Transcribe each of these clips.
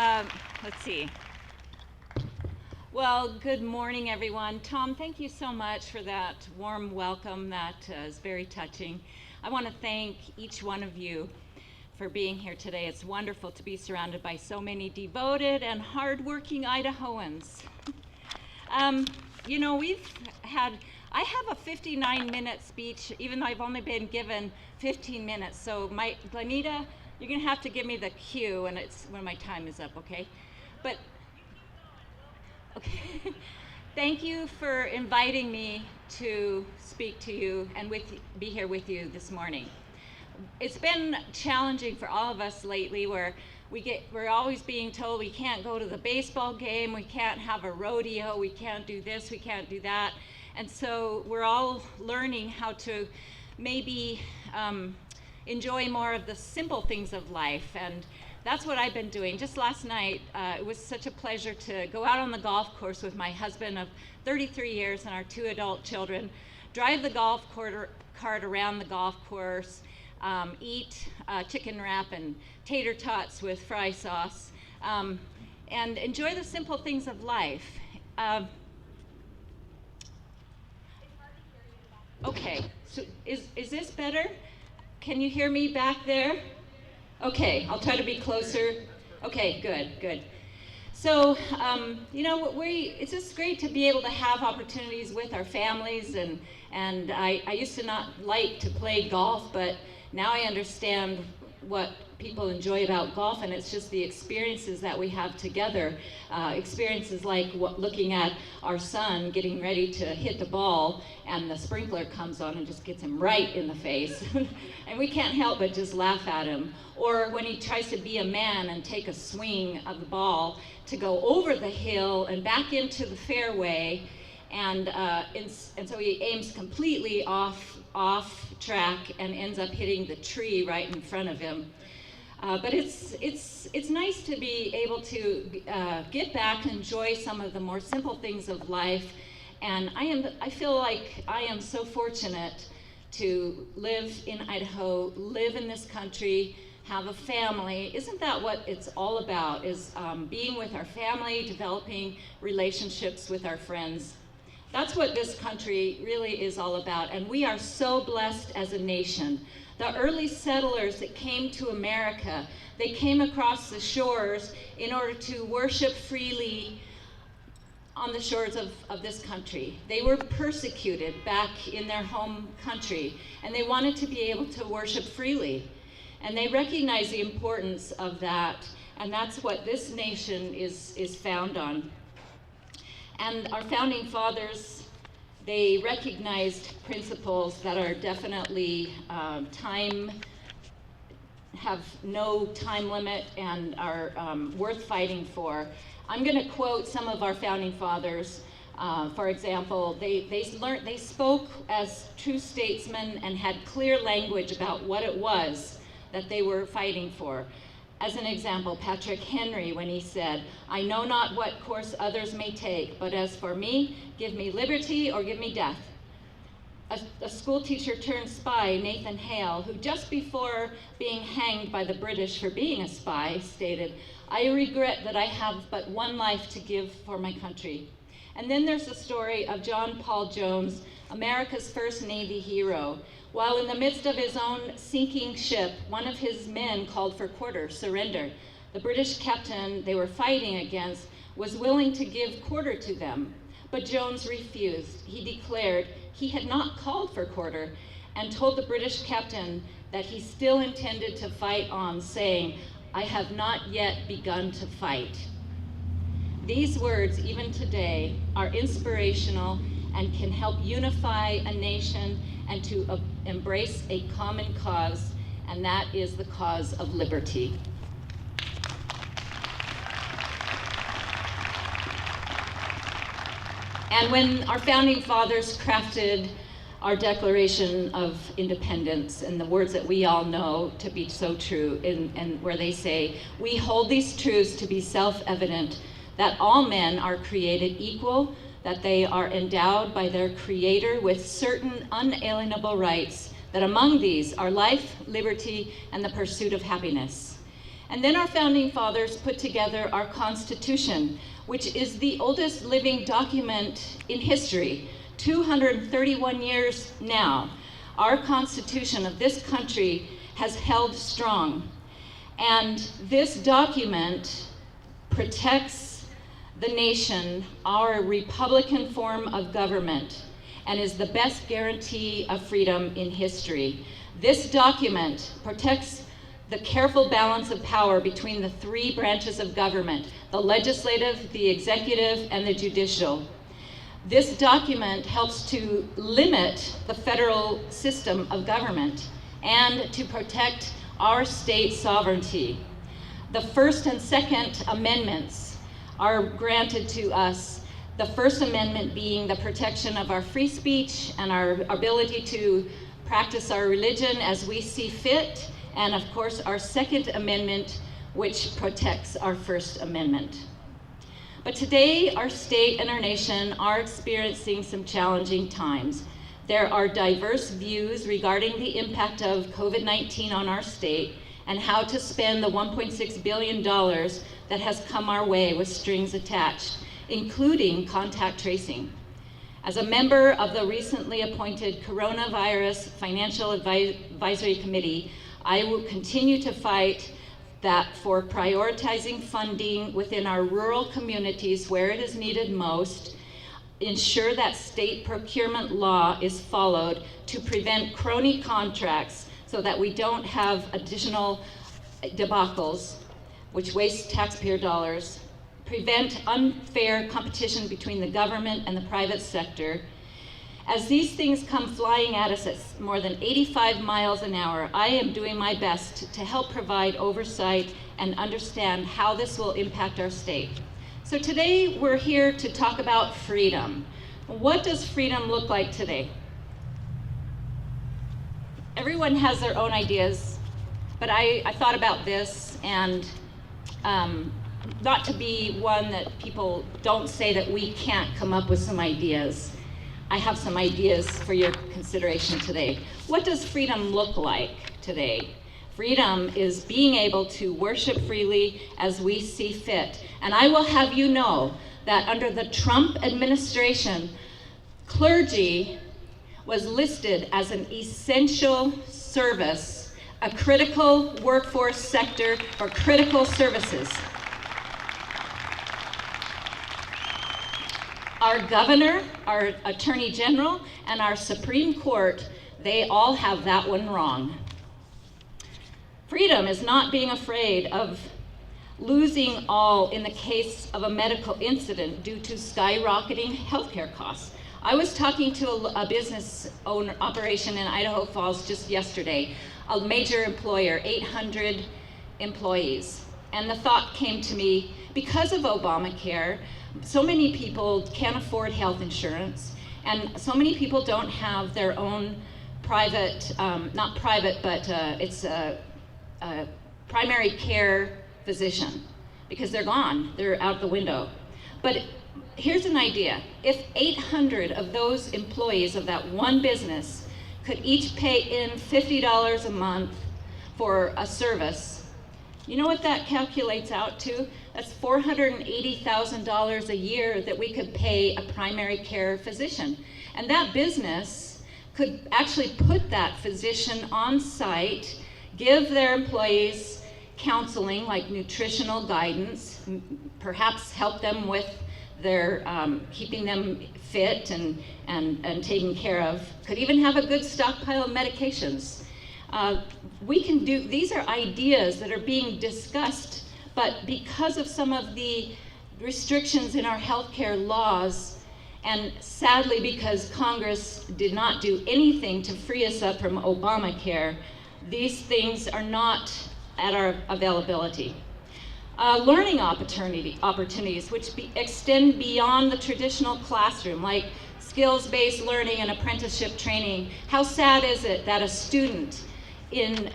Um, let's see. Well, good morning, everyone. Tom, thank you so much for that warm welcome. That is very touching. I want to thank each one of you for being here today. It's wonderful to be surrounded by so many devoted and hardworking Idahoans. You know, I have a 59-minute speech, even though I've only been given 15 minutes. So Glenita, you're gonna have to give me the cue when my time is up, okay? But, okay. Thank you for inviting me to speak to you and be here with you this morning. It's been challenging for all of us lately where we're always being told we can't go to the baseball game, we can't have a rodeo, we can't do this, we can't do that. And so we're all learning how to maybe enjoy more of the simple things of life. And that's what I've been doing. Just last night, it was such a pleasure to go out on the golf course with my husband of 33 years and our 2 adult children, drive the golf cart around the golf course, eat chicken wrap and tater tots with fry sauce, and enjoy the simple things of life. Okay, so is this better? Can you hear me back there? Okay, I'll try to be closer. Okay, good. So, you know, it's just great to be able to have opportunities with our families, and I used to not like to play golf, but now I understand what people enjoy about golf, and it's just the experiences that we have together. Experiences like looking at our son getting ready to hit the ball, and the sprinkler comes on and just gets him right in the face. And we can't help but just laugh at him. Or when he tries to be a man and take a swing of the ball to go over the hill and back into the fairway, and so he aims completely off track and ends up hitting the tree right in front of him. But it's nice to be able to get back and enjoy some of the more simple things of life. And I feel like I am so fortunate to live in Idaho, live in this country, have a family. Isn't that what it's all about, is being with our family, developing relationships with our friends? That's what this country really is all about, and we are so blessed as a nation. The early settlers that came to America, they came across the shores in order to worship freely on the shores of this country. They were persecuted back in their home country, and they wanted to be able to worship freely. And they recognized the importance of that, and that's what this nation is found on. And our founding fathers, they recognized principles that are definitely have no time limit and are worth fighting for. I'm going to quote some of our founding fathers. For example, they spoke as true statesmen and had clear language about what it was that they were fighting for. As an example, Patrick Henry, when he said, "I know not what course others may take, but as for me, give me liberty or give me death." A school teacher turned spy, Nathan Hale, who just before being hanged by the British for being a spy, stated, "I regret that I have but one life to give for my country." And then there's the story of John Paul Jones, America's first Navy hero. While in the midst of his own sinking ship, one of his men called for quarter, surrender. The British captain they were fighting against was willing to give quarter to them, but Jones refused. He declared he had not called for quarter and told the British captain that he still intended to fight on, saying, "I have not yet begun to fight." These words, even today, are inspirational and can help unify a nation and to embrace a common cause, and that is the cause of liberty. And when our founding fathers crafted our Declaration of Independence, and the words that we all know to be so true, and where they say, "We hold these truths to be self-evident, that all men are created equal, that they are endowed by their Creator with certain unalienable rights, that among these are life, liberty, and the pursuit of happiness. And then our founding fathers put together our Constitution, which is the oldest living document in history, 231 years now. Our Constitution of this country has held strong. And this document protects the nation, our Republican form of government, and is the best guarantee of freedom in history. This document protects the careful balance of power between the three branches of government, the legislative, the executive, and the judicial. This document helps to limit the federal system of government and to protect our state sovereignty. The First and Second Amendments are granted to us, the First Amendment being the protection of our free speech and our ability to practice our religion as we see fit, and of course our Second Amendment, which protects our First Amendment. But today, our state and our nation are experiencing some challenging times. There are diverse views regarding the impact of COVID-19 on our state and how to spend the $1.6 billion that has come our way with strings attached, including contact tracing. As a member of the recently appointed Coronavirus Financial Advisory Committee, I will continue to fight that for prioritizing funding within our rural communities where it is needed most, ensure that state procurement law is followed to prevent crony contracts so that we don't have additional debacles which waste taxpayer dollars, prevent unfair competition between the government and the private sector. As these things come flying at us at more than 85 miles an hour, I am doing my best to help provide oversight and understand how this will impact our state. So today we're here to talk about freedom. What does freedom look like today? Everyone has their own ideas, but I thought about this, and not to be one that people don't say that we can't come up with some ideas. I have some ideas for your consideration today. What does freedom look like today? Freedom is being able to worship freely as we see fit. And I will have you know that under the Trump administration, clergy was listed as an essential service, a critical workforce sector for critical services. Our governor, our attorney general, and our Supreme Court, they all have that one wrong. Freedom is not being afraid of losing all in the case of a medical incident due to skyrocketing healthcare costs. I was talking to a business owner operation in Idaho Falls just yesterday, a major employer, 800 employees. And the thought came to me, because of Obamacare, so many people can't afford health insurance, and so many people don't have their own private, not private, but it's a primary care physician, because they're gone, they're out the window. But here's an idea. If 800 of those employees of that one business could each pay in $50 a month for a service, you know what that calculates out to? That's $480,000 a year that we could pay a primary care physician. And that business could actually put that physician on site, give their employees counseling like nutritional guidance, perhaps help them with their keeping them fit and taken care of, could even have a good stockpile of medications. We can do, these are ideas that are being discussed, but because of some of the restrictions in our healthcare laws, and sadly because Congress did not do anything to free us up from Obamacare, these things are not at our availability. Learning opportunities which extend beyond the traditional classroom, like skills-based learning and apprenticeship training. How sad is it that a student in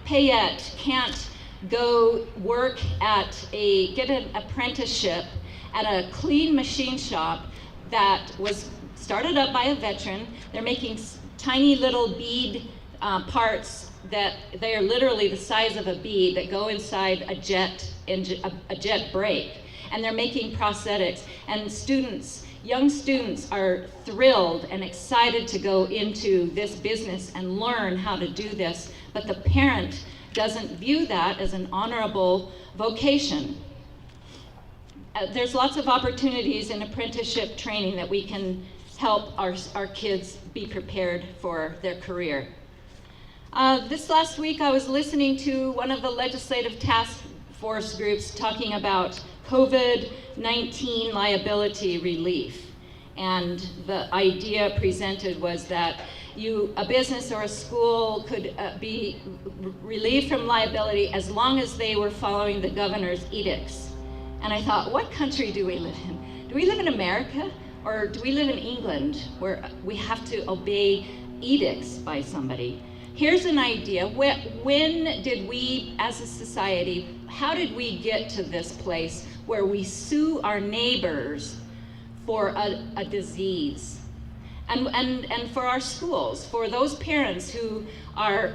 Payette can't go work get an apprenticeship at a clean machine shop that was started up by a veteran. They're making tiny little bead parts that they are literally the size of a bead that go inside a jet engine, a jet brake, and they're making prosthetics. And students, young students, are thrilled and excited to go into this business and learn how to do this, but the parent doesn't view that as an honorable vocation. There's lots of opportunities in apprenticeship training that we can help our kids be prepared for their career. This last week I was listening to one of the legislative task force groups talking about COVID-19 liability relief. And the idea presented was that a business or a school could be relieved from liability as long as they were following the governor's edicts. And I thought, what country do we live in? Do we live in America, or do we live in England, where we have to obey edicts by somebody? Here's an idea. When did we, as a society, how did we get to this place where we sue our neighbors for a disease? And for our schools, for those parents who are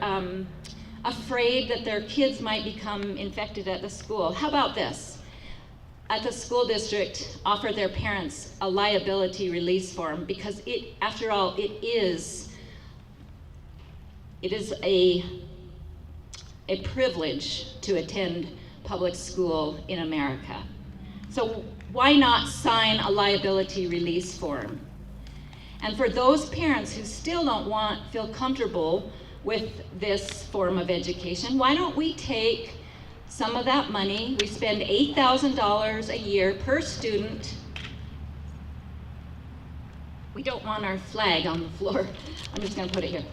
afraid that their kids might become infected at the school. How about this? At the school district, offer their parents a liability release form, because after all, it is a privilege to attend public school in America. So why not sign a liability release form? And for those parents who still don't feel comfortable with this form of education, why don't we take some of that money? We spend $8,000 a year per student. We don't want our flag on the floor. I'm just gonna put it here.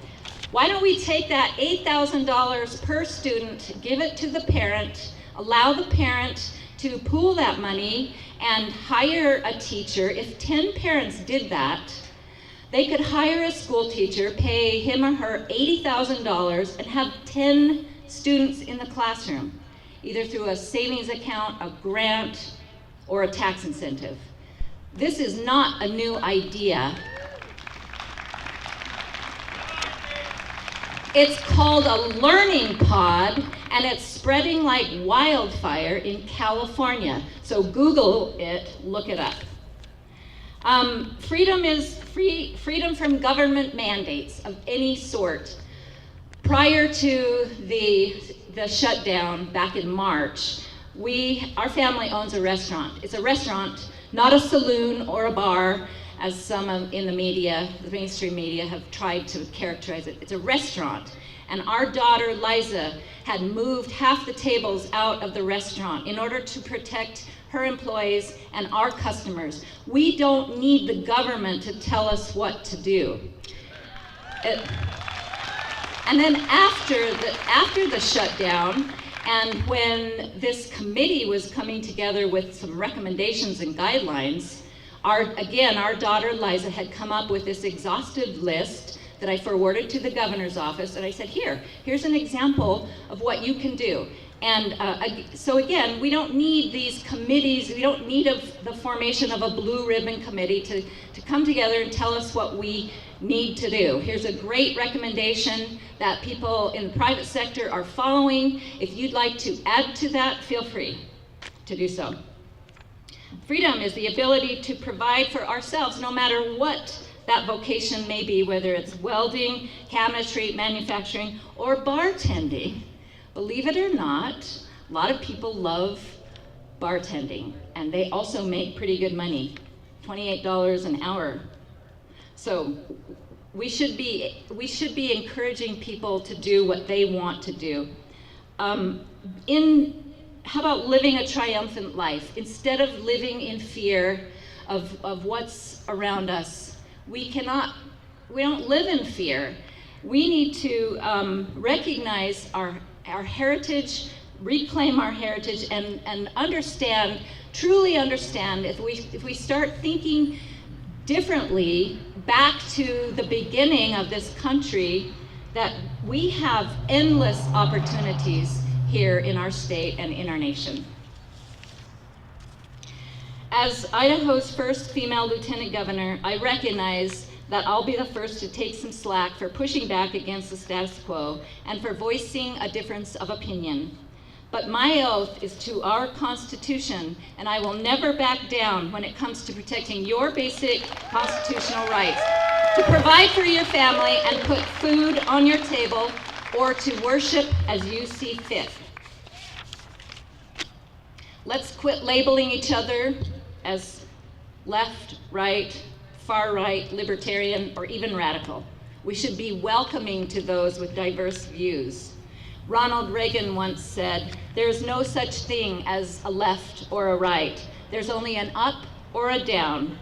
Why don't we take that $8,000 per student, give it to the parent, allow the parent to pool that money and hire a teacher. If 10 parents did that, they could hire a school teacher, pay him or her $80,000, and have 10 students in the classroom, either through a savings account, a grant, or a tax incentive. This is not a new idea. It's called a learning pod, and it's spreading like wildfire in California. So Google it, look it up. Freedom is freedom from government mandates of any sort. Prior to the shutdown back in March, our family owns a restaurant. It's a restaurant, not a saloon or a bar, as some in the media, the mainstream media, have tried to characterize it. It's a restaurant. And our daughter, Liza, had moved half the tables out of the restaurant in order to protect her employees and our customers. We don't need the government to tell us what to do. And then after the shutdown, and when this committee was coming together with some recommendations and guidelines, our daughter Liza had come up with this exhaustive list that I forwarded to the governor's office, and I said, here's an example of what you can do. And so again, we don't need these committees, we don't need the formation of a blue ribbon committee to come together and tell us what we need to do. Here's a great recommendation that people in the private sector are following. If you'd like to add to that, feel free to do so. Freedom is the ability to provide for ourselves, no matter what that vocation may be, whether it's welding, cabinetry, manufacturing, or bartending. Believe it or not, a lot of people love bartending, and they also make pretty good money, $28 an hour. So we should be encouraging people to do what they want to do. How about living a triumphant life? Instead of living in fear of what's around us, we don't live in fear. We need to recognize our heritage, reclaim our heritage, and understand, truly understand, if we start thinking differently back to the beginning of this country, that we have endless opportunities here in our state and in our nation. As Idaho's first female lieutenant governor, I recognize that I'll be the first to take some slack for pushing back against the status quo and for voicing a difference of opinion. But my oath is to our Constitution, and I will never back down when it comes to protecting your basic constitutional rights to provide for your family and put food on your table, or to worship as you see fit. Let's quit labeling each other as left, right, far right, libertarian, or even radical. We should be welcoming to those with diverse views. Ronald Reagan once said, "There's no such thing as a left or a right. There's only an up or a down.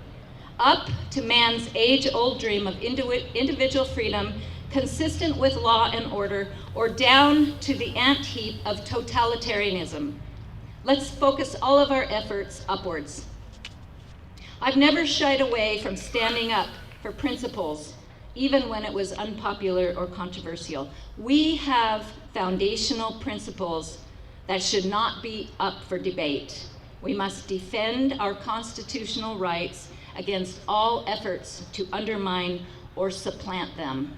Up to man's age-old dream of individual freedom, consistent with law and order, or down to the ant heap of totalitarianism." Let's focus all of our efforts upwards. I've never shied away from standing up for principles, even when it was unpopular or controversial. We have foundational principles that should not be up for debate. We must defend our constitutional rights against all efforts to undermine or supplant them.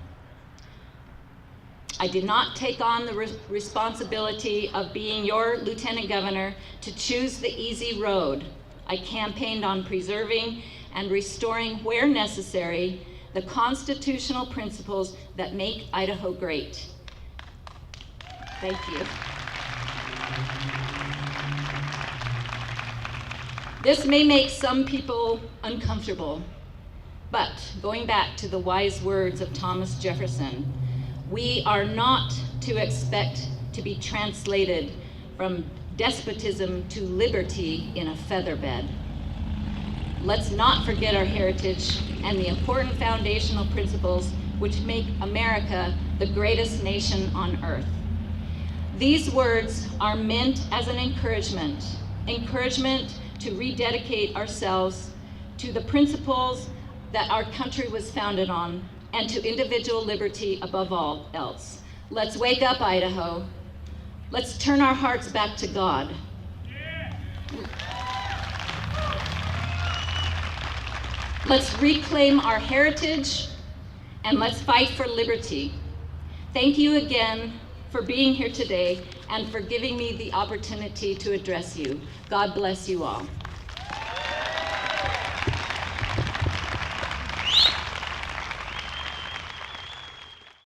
I did not take on the responsibility of being your lieutenant governor to choose the easy road. I campaigned on preserving and restoring where necessary the constitutional principles that make Idaho great. Thank you. This may make some people uncomfortable, but going back to the wise words of Thomas Jefferson, we are not to expect to be translated from despotism to liberty in a feather bed. Let's not forget our heritage and the important foundational principles which make America the greatest nation on earth. These words are meant as an encouragement to rededicate ourselves to the principles that our country was founded on and to individual liberty above all else. Let's wake up, Idaho. Let's turn our hearts back to God. Let's reclaim our heritage and let's fight for liberty. Thank you again for being here today and for giving me the opportunity to address you. God bless you all.